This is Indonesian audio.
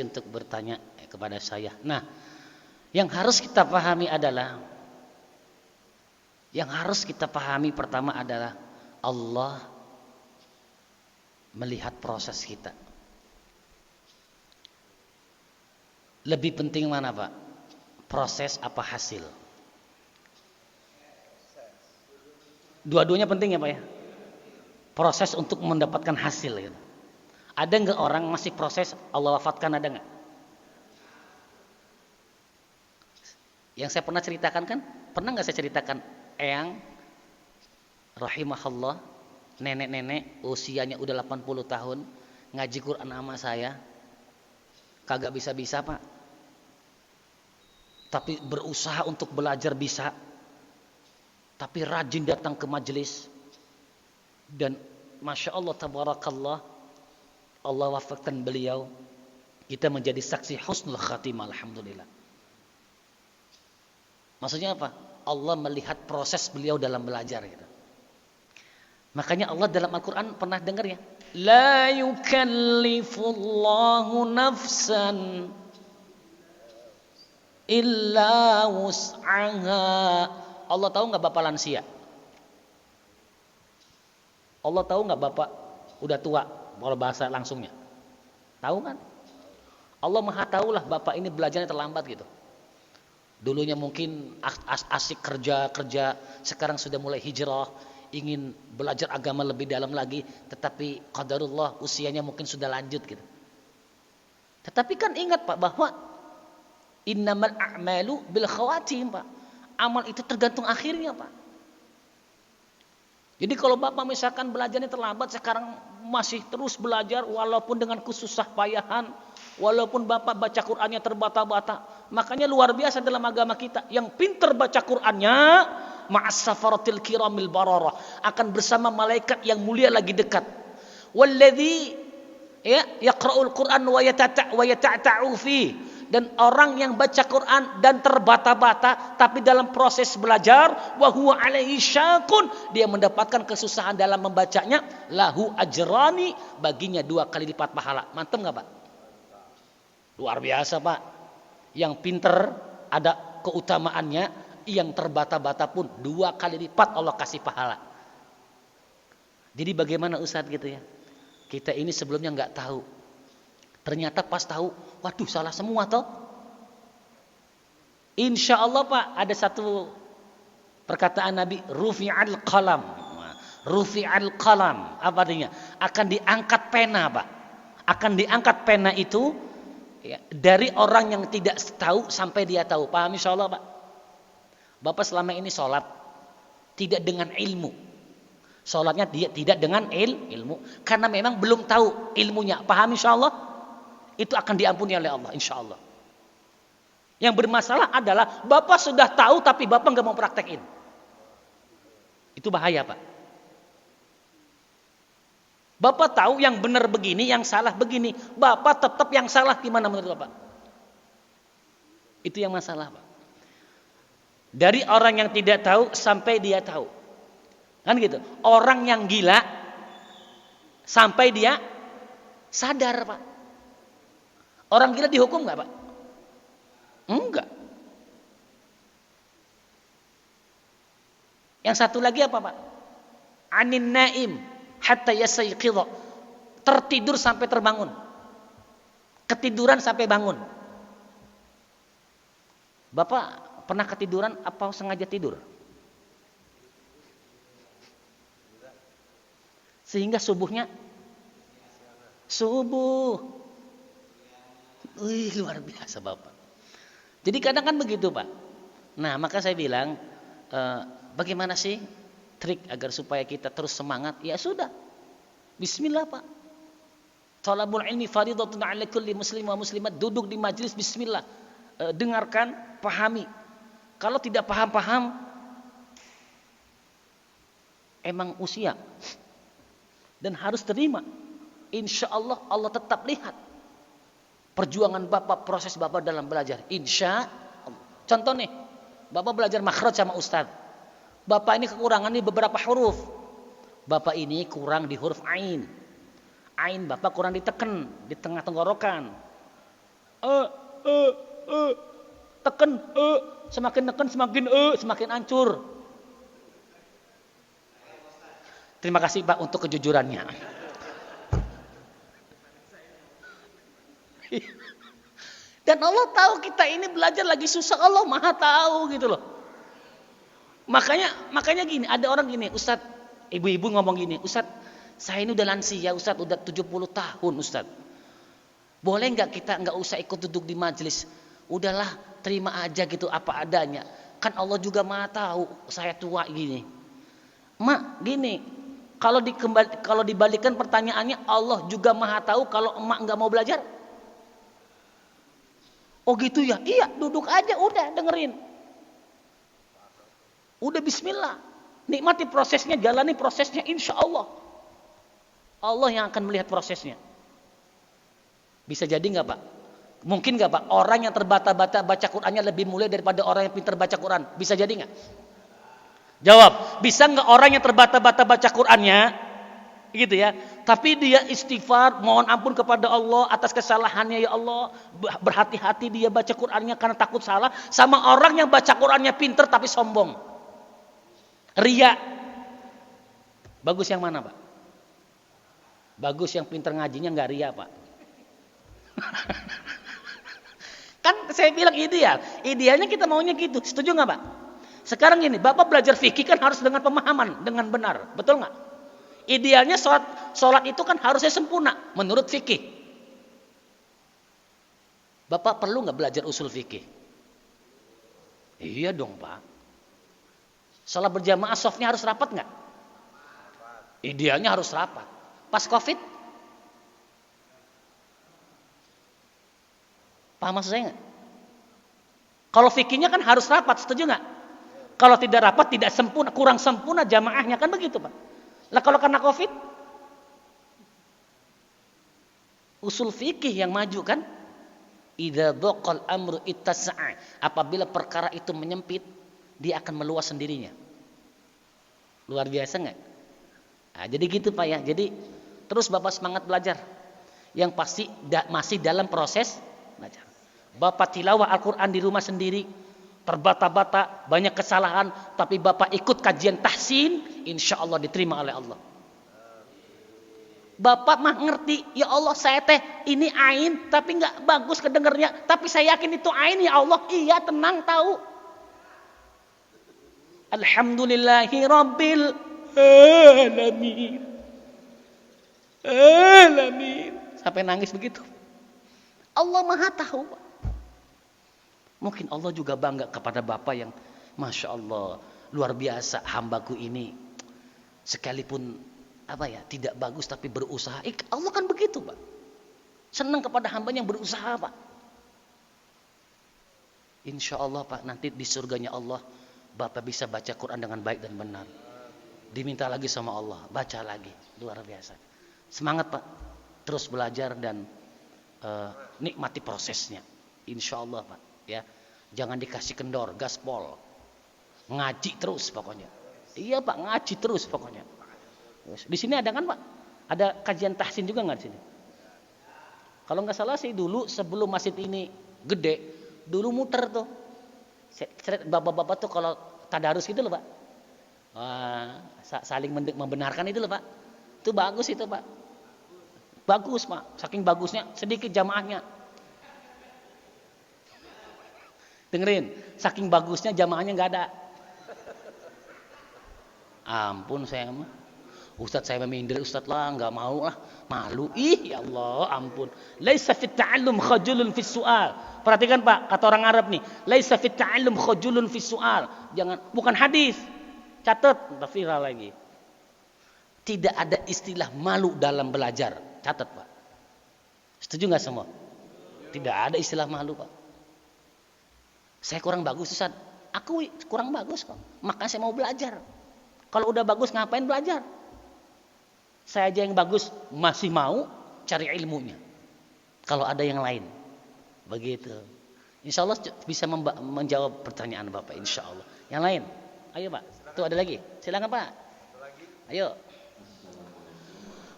untuk bertanya kepada saya. Nah, yang harus kita pahami pertama adalah Allah melihat proses kita. Lebih penting mana, Pak? Proses apa hasil? Dua-duanya penting ya, Pak ya? Proses untuk mendapatkan hasil gitu. Ada nggak orang masih proses Allah wafatkan, ada nggak? Yang saya pernah ceritakan kan, pernah nggak saya ceritakan eyang rahimahullah, nenek-nenek usianya udah 80 tahun ngaji Quran sama saya, kagak bisa-bisa Pak, tapi berusaha untuk belajar bisa, tapi rajin datang ke majelis, dan Masya Allah tabarakallah, Allah wafatkan beliau, kita menjadi saksi husnul khatimah, alhamdulillah. Maksudnya apa? Allah melihat proses beliau dalam belajar gitu. Makanya Allah dalam Al-Quran pernah dengar ya, la yukallifullahu nafsan illa wus'aha. Allah tahu nggak bapak lansia? Allah tahu nggak bapak udah tua? Kalau bahasa langsungnya, tahu kan? Allah maha tahu lah bapak ini belajarnya terlambat gitu. Dulunya mungkin asik kerja, sekarang sudah mulai hijrah, ingin belajar agama lebih dalam lagi, tetapi qadarullah usianya mungkin sudah lanjut gitu. Tetapi kan ingat Pak bahwa innamal a'malu bil khawatim Pak. Amal itu tergantung akhirnya Pak. Jadi kalau Bapak misalkan belajarnya terlambat, sekarang masih terus belajar walaupun dengan kesusah payahan, walaupun Bapak baca Qur'annya terbata-bata, makanya luar biasa dalam agama kita, yang pintar baca Qur'annya ma'as safaratil kiramil bararah, akan bersama malaikat yang mulia lagi dekat. Walladzi yaqra'ul Qur'an wa yata'ta'u fi. Dan orang yang baca Quran dan terbata-bata tapi dalam proses belajar wa huwa alaihi syaqun, dia mendapatkan kesusahan dalam membacanya, lahu ajrani, baginya 2 kali lipat pahala. Mantap enggak Pak? Luar biasa Pak. Yang pinter ada keutamaannya, yang terbata-bata pun 2 kali lipat Allah kasih pahala. Jadi bagaimana Ustadz gitu ya? Kita ini sebelumnya enggak tahu. Ternyata pas tahu, waduh salah semua toh. Insya Allah Pak, ada satu perkataan Nabi, rufi'al qalam. Rufi'al qalam, apa artinya? Akan diangkat pena Pak. Akan diangkat pena itu ya, dari orang yang tidak tahu sampai dia tahu. Paham insya Allah Pak? Bapak selama ini sholat tidak dengan ilmu. Sholatnya dia tidak dengan ilmu. Karena memang belum tahu ilmunya. Paham insya Allah? Itu akan diampuni oleh Allah insya Allah. Yang bermasalah adalah Bapak sudah tahu tapi Bapak nggak mau praktekin. Itu bahaya Pak. Bapak tahu yang benar begini, yang salah begini, Bapak tetap yang salah, gimana menurut Bapak? Itu yang masalah Pak. Dari orang yang tidak tahu sampai dia tahu, kan gitu. Orang yang gila sampai dia sadar Pak. Orang gila dihukum nggak Pak? Enggak. Yang satu lagi apa Pak? Anin naim hatta yastayqidha. Tertidur sampai terbangun. Ketiduran sampai bangun. Bapak pernah ketiduran apa sengaja tidur? Sehingga subuhnya subuh. Wih, luar biasa Bapak. Jadi kadang kan begitu Pak. Nah maka saya bilang, bagaimana sih trik agar supaya kita terus semangat? Ya sudah, bismillah Pak. Talabul ilmi fardhatun 'ala kulli muslim wa muslimat. Duduk di majelis bismillah, dengarkan, pahami. Kalau tidak paham-paham, emang usia dan harus terima. Insya Allah Allah tetap lihat perjuangan Bapak, proses Bapak dalam belajar. Insya Allah. Contoh nih, Bapak belajar makhraj sama Ustadz. Bapak ini kekurangan di beberapa huruf. Bapak ini kurang di huruf ain. Ain Bapak kurang diteken di tengah tenggorokan. Teken semakin neken semakin hancur. Terima kasih Pak untuk kejujurannya. Dan Allah tahu kita ini belajar lagi susah, Allah Maha tahu gitu loh. Makanya gini, ada orang gini, Ustadz, ibu-ibu ngomong gini, Ustadz, saya ini udah lansia, Ustadz, udah 70 tahun, Ustadz. Boleh nggak kita nggak usah ikut duduk di majelis? Udahlah, terima aja gitu apa adanya. Kan Allah juga Maha tahu saya tua gini. Mak, gini, kalau dibalikkan pertanyaannya, Allah juga Maha tahu kalau emak nggak mau belajar. Oh gitu ya? Iya, duduk aja udah dengerin. Udah bismillah. Nikmati prosesnya, jalani prosesnya, insya Allah. Allah yang akan melihat prosesnya. Bisa jadi nggak Pak? Mungkin nggak Pak? Orang yang terbata-bata baca Qur'annya lebih mulia daripada orang yang pintar baca Qur'an. Bisa jadi nggak? Jawab. Bisa nggak orang yang terbata-bata baca Qur'annya? Gitu ya. Tapi dia istighfar, mohon ampun kepada Allah atas kesalahannya ya Allah. Berhati-hati dia baca Qur'annya karena takut salah. Sama orang yang baca Qur'annya pintar tapi sombong. Ria. Bagus yang mana Pak? Bagus yang pintar ngajinya nggak ria Pak. Kan saya bilang ideal. Idealnya kita maunya gitu. Setuju nggak Pak? Sekarang gini, Bapak belajar fikih kan harus dengan pemahaman, dengan benar. Betul nggak? Idealnya sholat itu kan harusnya sempurna menurut fikih. Bapak perlu nggak belajar usul fikih? Iya dong Pak. Sholat berjamaah softnya harus rapat nggak? Idealnya harus rapat. Pas COVID? Paham maksud saya nggak? Kalau fikihnya kan harus rapat, setuju nggak? Kalau tidak rapat, tidak sempurna, kurang sempurna jamaahnya kan begitu Pak. Lah kalau karena COVID, usul fikih yang maju kan? Idza dhaqal amru ittasa'a. Apabila perkara itu menyempit, dia akan meluas sendirinya. Luar biasa nggak? Nah, jadi gitu Pak ya. Jadi terus Bapak semangat belajar. Yang pasti masih dalam proses belajar. Bapak tilawah Al-Quran di rumah sendiri, terbata-bata, banyak kesalahan, tapi Bapak ikut kajian tahsin, insya Allah diterima oleh Allah. Bapak mah ngerti, ya Allah saya teh ini ain, tapi nggak bagus kedengarnya, tapi saya yakin itu ain ya Allah, iya tenang tahu. Alhamdulillahi Rabbil Alamin. Alamin. Sampai nangis begitu. Allah Maha tahu. Mungkin Allah juga bangga kepada Bapak yang Masya Allah, luar biasa hambaku ini. Sekalipun tidak bagus tapi berusaha. Allah kan begitu Pak. Senang kepada hambanya yang berusaha Pak. Insya Allah Pak, nanti di surganya Allah Bapak bisa baca Quran dengan baik dan benar. Diminta lagi sama Allah, baca lagi. Luar biasa. Semangat Pak. Terus belajar dan nikmati prosesnya. Insya Allah Pak. Ya, jangan dikasih kendor, gaspol, ngaji terus pokoknya. Iya Pak, ngaji terus pokoknya. Di sini ada kan Pak? Ada kajian tahsin juga nggak di sini? Kalau nggak salah sih dulu sebelum masjid ini gede, dulu muter tuh. Bapak-bapak tuh kalau tadarus gitu loh Pak. Saling membenarkan itu loh Pak. Itu bagus itu Pak. Bagus Pak, saking bagusnya sedikit jamaahnya. Dengerin, saking bagusnya jamaahnya nggak ada. Ampun saya mah, Ustadz saya meminder, Ustadz lah nggak mau lah, malu. Ih ya Allah, ampun. Laisa fit ta'allum khajulun fis su'al. Perhatikan Pak, kata orang Arab nih, laisa fit ta'allum khajulun fis su'al. Jangan, bukan hadis. Catat, viral lagi. Tidak ada istilah malu dalam belajar. Catat Pak. Setuju nggak semua? Tidak ada istilah malu Pak. Saya kurang bagus Ustaz. Aku kurang bagus kok. Makanya saya mau belajar. Kalau udah bagus ngapain belajar? Saya aja yang bagus masih mau cari ilmunya. Kalau ada yang lain. Begitu. Insya Allah bisa menjawab pertanyaan Bapak. Insya Allah. Yang lain. Ayo Pak. Tuh ada lagi. Silakan Pak. Ayo.